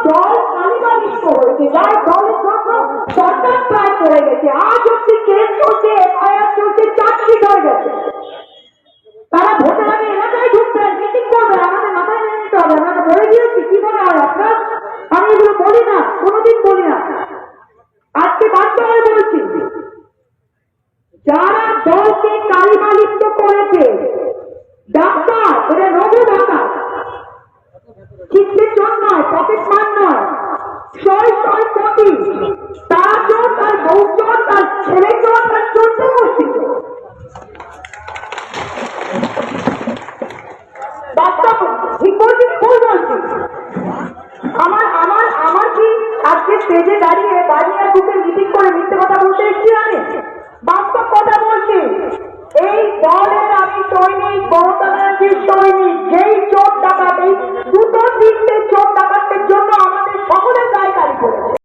দল কালিমালিপ্ত হয়েছে, যার দলের জন্য সরকার প্রায় পড়ে গেছে, আজ অব্দি কেস চলছে, এফআইআর চলছে, চার্জশিট হয়ে গেছে। তারা ভোটের আগে এলাকায় ঢুকবেন, মিটিং করবেন, আমাদের মাথায় মেনে নিতে হবে। আমরা বলে দিয়েছি, কি মনে হয় আপনার? আমি এগুলো বলি না, কোনোদিন বলি না, আজকে বাধ্য হয়ে বলছি। যারা দলকে কালিমালিপ্ত করেছে, ডাক্তার, এটা রঘু ডাক্তার, চিত্রের জন্য নয়, পকেট মার নয়, শয় শয় কোটি, তার জন্য, তার বউজন, তার ছেলের জন্য, তার চোদ্দ গোষ্ঠী বাস্তব ঠিক বলছি, ভুল বলছি? আমার আমার আমার কি আজকে স্টেজে